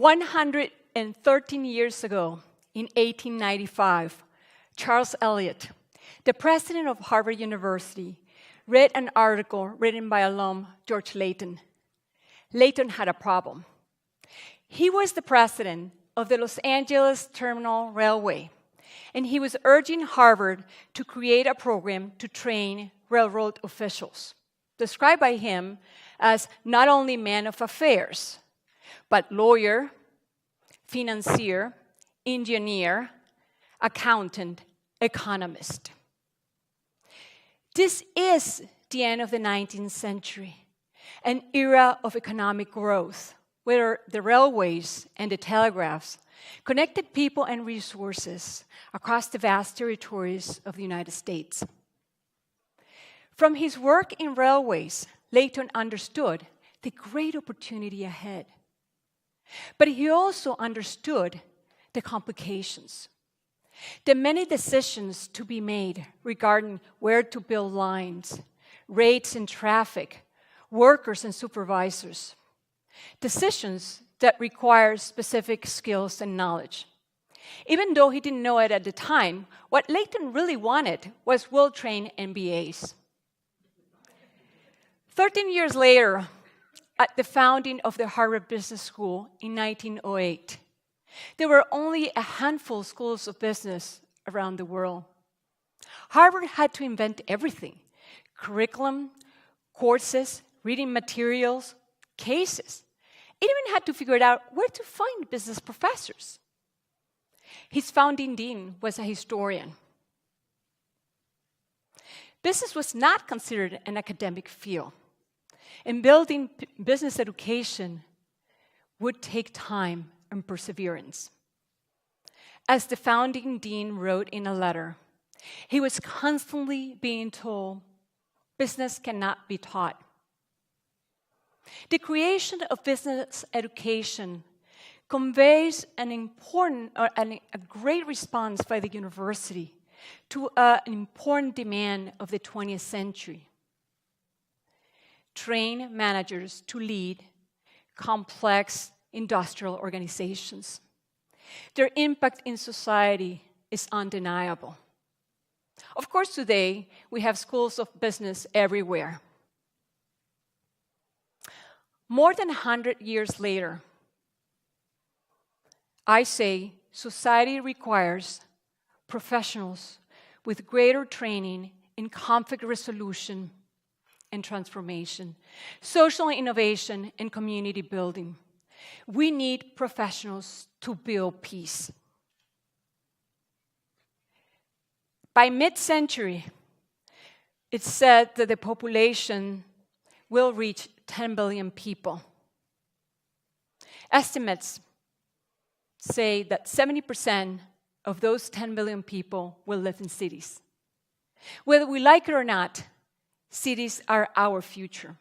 113 years ago, in 1895, Charles Eliot, the president of Harvard University, read an article written by alum George Layton. Layton had a problem. He was the president of the Los Angeles Terminal Railway, and he was urging Harvard to create a program to train railroad officials, described by him as not only men of affairs, but lawyer, financier, engineer, accountant, economist. This is the end of the 19th century, an era of economic growth, where the railways and the telegraphs connected people and resources across the vast territories of the United States. From his work in railways, Layton understood the great opportunity ahead. But he also understood the complications, the many decisions to be made regarding where to build lines, rates and traffic, workers and supervisors, decisions that require specific skills and knowledge. Even though he didn't know it at the time, what Layton really wanted was well-trained MBAs. 13 years later, at the founding of the Harvard Business School in 1908, there were only a handful of schools of business around the world. Harvard had to invent everything: curriculum, courses, reading materials, cases. It even had to figure out where to find business professors. His founding dean was a historian. Business was not considered an academic field, and building business education would take time and perseverance. As the founding dean wrote in a letter, he was constantly being told, business cannot be taught. The creation of business education conveys a great response by the university to an important demand of the 20th century. Train managers to lead complex industrial organizations. Their impact in society is undeniable. Of course, today, we have schools of business everywhere. More than 100 years later, I say society requires professionals with greater training in conflict resolution and transformation, social innovation, and community building. We need professionals to build peace. By mid-century, it's said that the population will reach 10 billion people. Estimates say that 70% of those 10 billion people will live in cities. Whether we like it or not, cities are our future.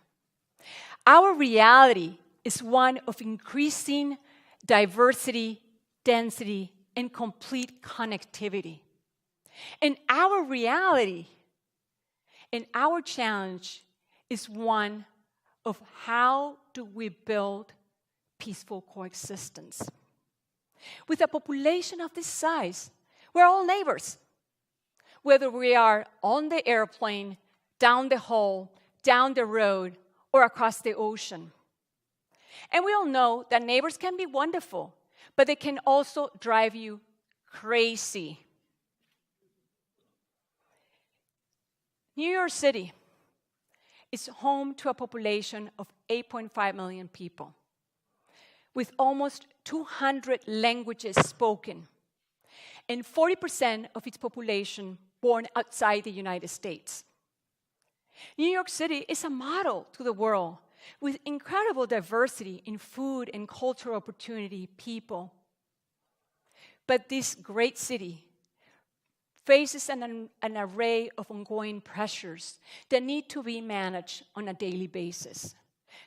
Our reality is one of increasing diversity, density, and complete connectivity. And our reality and our challenge is one of how do we build peaceful coexistence. With a population of this size, we're all neighbors. Whether we are on the airplane, down the hall, down the road, or across the ocean. And we all know that neighbors can be wonderful, but they can also drive you crazy. New York City is home to a population of 8.5 million people, with almost 200 languages spoken, and 40% of its population born outside the United States. New York City is a model to the world, with incredible diversity in food and cultural opportunity, people. But this great city faces an array of ongoing pressures that need to be managed on a daily basis.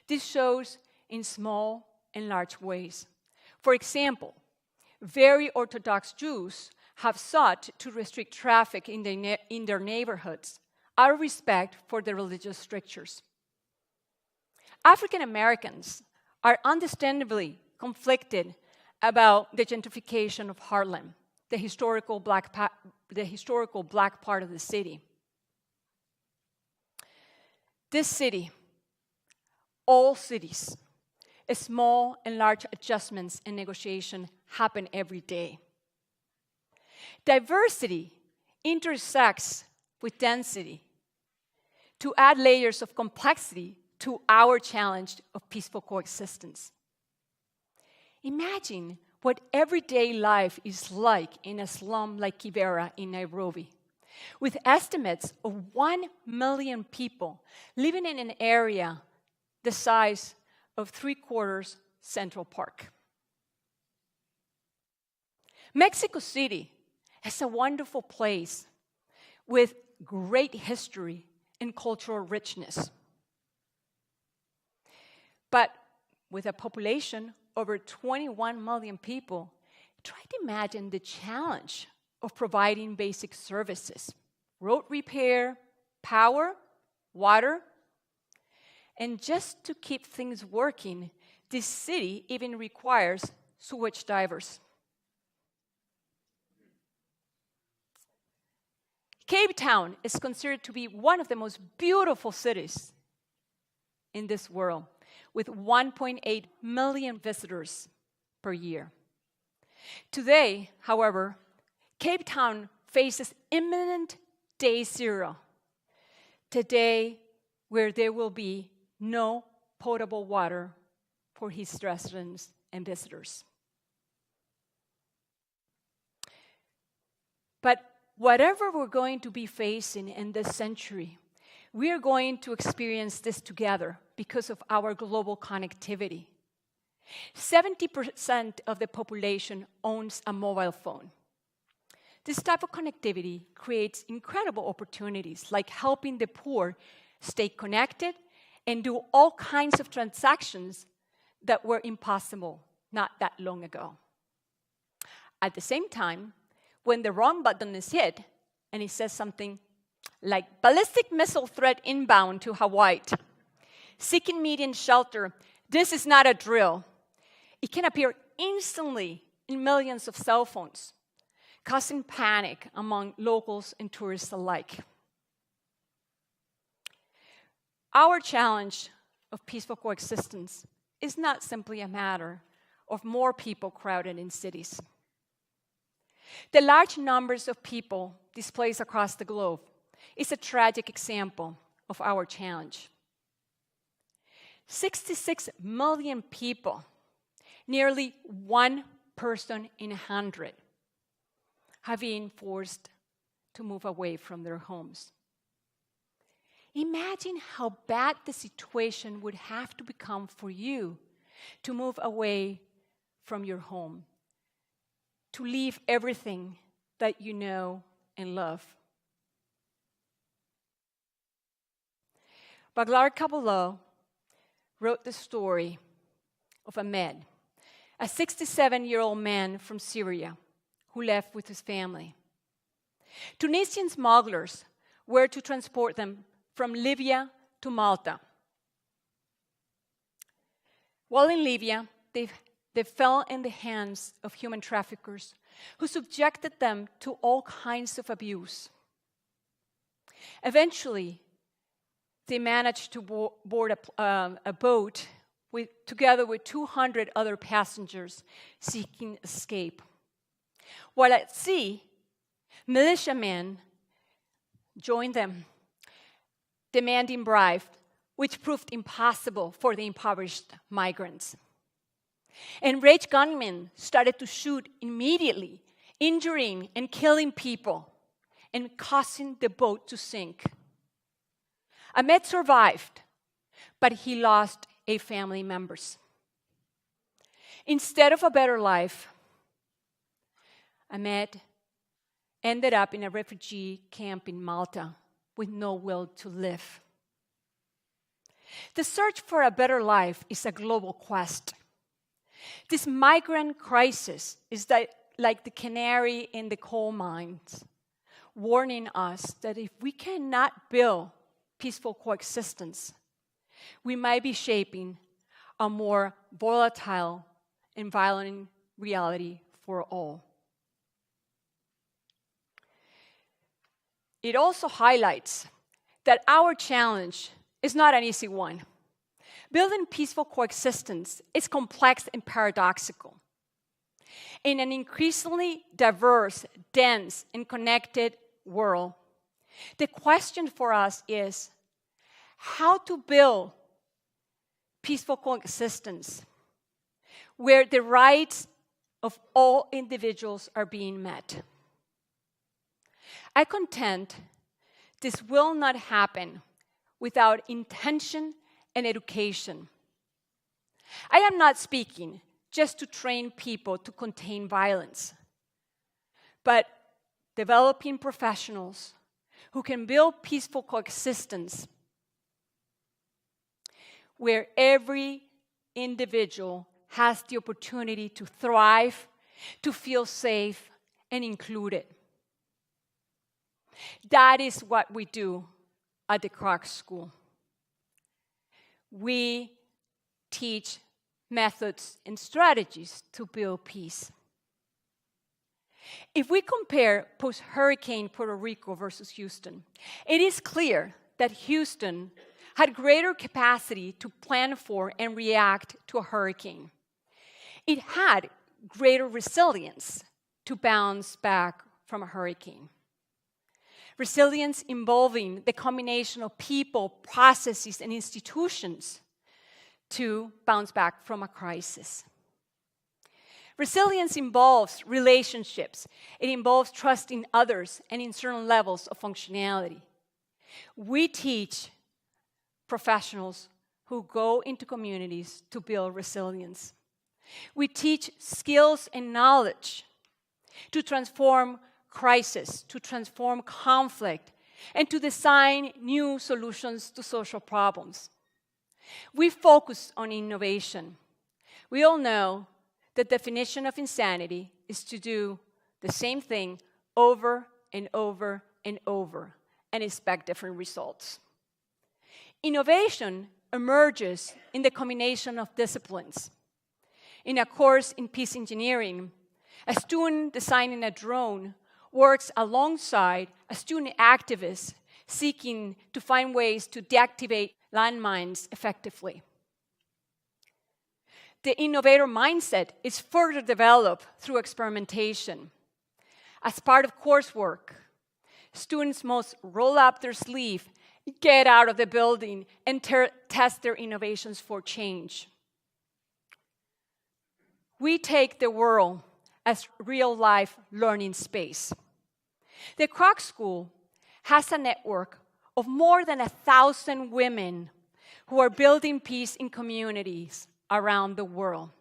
This shows in small and large ways. For example, very Orthodox Jews have sought to restrict traffic in their neighborhoods out of respect for their religious strictures. African Americans are understandably conflicted about the gentrification of Harlem, the historical black part of the city. This city, all cities, small and large adjustments and negotiation happen every day. Diversity intersects with density to add layers of complexity to our challenge of peaceful coexistence. Imagine what everyday life is like in a slum like Kibera in Nairobi, with estimates of 1 million people living in an area the size of 3/4 Central Park. Mexico City is a wonderful place with great history and cultural richness. But with a population over 21 million people, try to imagine the challenge of providing basic services: road repair, power, water. And just to keep things working, this city even requires sewage divers. Cape Town is considered to be one of the most beautiful cities in this world, with 1.8 million visitors per year. Today, however, Cape Town faces imminent day zero, today where there will be no potable water for its residents and visitors. But whatever we're going to be facing in this century, we are going to experience this together because of our global connectivity. 70% of the population owns a mobile phone. This type of connectivity creates incredible opportunities, like helping the poor stay connected and do all kinds of transactions that were impossible not that long ago. At the same time, when the wrong button is hit and it says something like ballistic missile threat inbound to Hawaii, seeking immediate shelter, this is not a drill. It can appear instantly in millions of cell phones, causing panic among locals and tourists alike. Our challenge of peaceful coexistence is not simply a matter of more people crowded in cities. The large numbers of people displaced across the globe is a tragic example of our challenge. 66 million people, nearly 1 person in 100, have been forced to move away from their homes. Imagine how bad the situation would have to become for you to move away from your home, to leave everything that you know and love. Baglar Kabalo wrote the story of Ahmed, a 67-year-old man from Syria who left with his family. Tunisian smugglers were to transport them from Libya to Malta. While in Libya, they fell in the hands of human traffickers who subjected them to all kinds of abuse. Eventually, they managed to board a boat together with 200 other passengers seeking escape. While at sea, militiamen joined them, demanding bribes, which proved impossible for the impoverished migrants. Enraged gunmen started to shoot immediately, injuring and killing people, and causing the boat to sink. Ahmed survived, but he lost 8 family members. Instead of a better life, Ahmed ended up in a refugee camp in Malta with no will to live. The search for a better life is a global quest. This migrant crisis is like the canary in the coal mines, warning us that if we cannot build peaceful coexistence, we might be shaping a more volatile and violent reality for all. It also highlights that our challenge is not an easy one. Building peaceful coexistence is complex and paradoxical. In an increasingly diverse, dense, and connected world, the question for us is how to build peaceful coexistence where the rights of all individuals are being met. I contend this will not happen without intention and education. I am not speaking just to train people to contain violence, but developing professionals who can build peaceful coexistence where every individual has the opportunity to thrive, to feel safe, and included. That is what we do at the Kroc School. We teach methods and strategies to build peace. If we compare post-hurricane Puerto Rico versus Houston, it is clear that Houston had greater capacity to plan for and react to a hurricane. It had greater resilience to bounce back from a hurricane. Resilience involving the combination of people, processes, and institutions to bounce back from a crisis. Resilience involves relationships. It involves trust in others and in certain levels of functionality. We teach professionals who go into communities to build resilience. We teach skills and knowledge to transform crisis, to transform conflict, and to design new solutions to social problems. We focus on innovation. We all know the definition of insanity is to do the same thing over and over and over and expect different results. Innovation emerges in the combination of disciplines. In a course in peace engineering, a student designing a drone works alongside a student activist seeking to find ways to deactivate landmines effectively. The innovator mindset is further developed through experimentation. As part of coursework, students must roll up their sleeve, get out of the building, and test their innovations for change. We take the world as real-life learning space. The Kroc School has a network of more than 1,000 women who are building peace in communities around the world.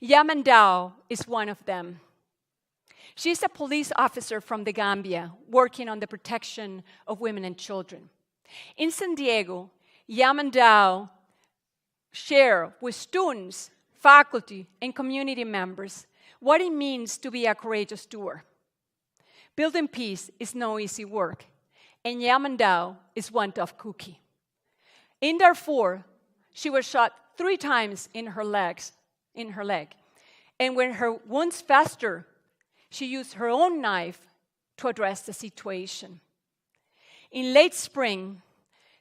Yamandao is one of them. She's a police officer from the Gambia working on the protection of women and children. In San Diego, Yamandao shares with students, faculty, and community members what it means to be a courageous doer. Building peace is no easy work, and Yamandao is one tough cookie. In Darfur, she was shot 3 times in her leg, and when her wounds festered, she used her own knife to address the situation. In late spring,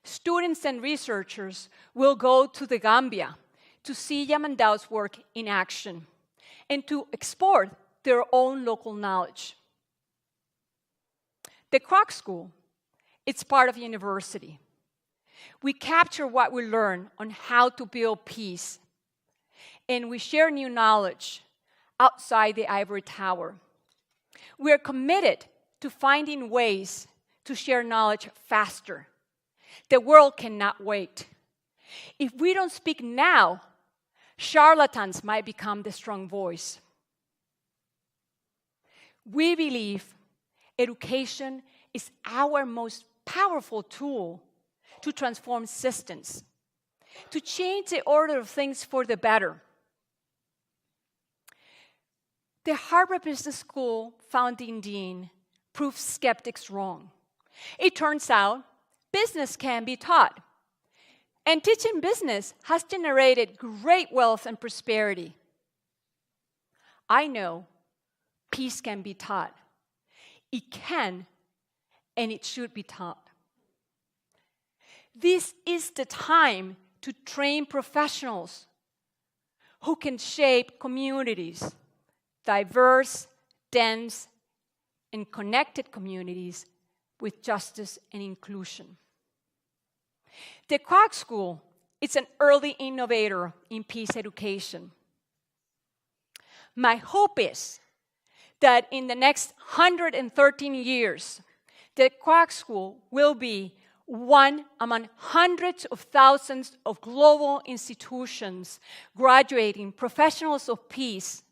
students and researchers will go to the Gambia to see Yamandao's work in action and to export their own local knowledge. The Kroc School, it's part of a university. We capture what we learn on how to build peace, and we share new knowledge outside the ivory tower. We are committed to finding ways to share knowledge faster. The world cannot wait. If we don't speak now, charlatans might become the strong voice. We believe education is our most powerful tool to transform systems, to change the order of things for the better. The Harvard Business School founding dean proved skeptics wrong. It turns out business can be taught, and teaching business has generated great wealth and prosperity. I know peace can be taught. It can and it should be taught. This is the time to train professionals who can shape communities, diverse, dense, and connected communities with justice and inclusion. The Kroc School is an early innovator in peace education. My hope is that in the next 113 years, the Kroc School will be one among hundreds of thousands of global institutions graduating professionals of peace,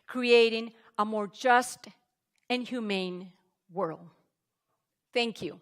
creating a more just and humane world. Thank you.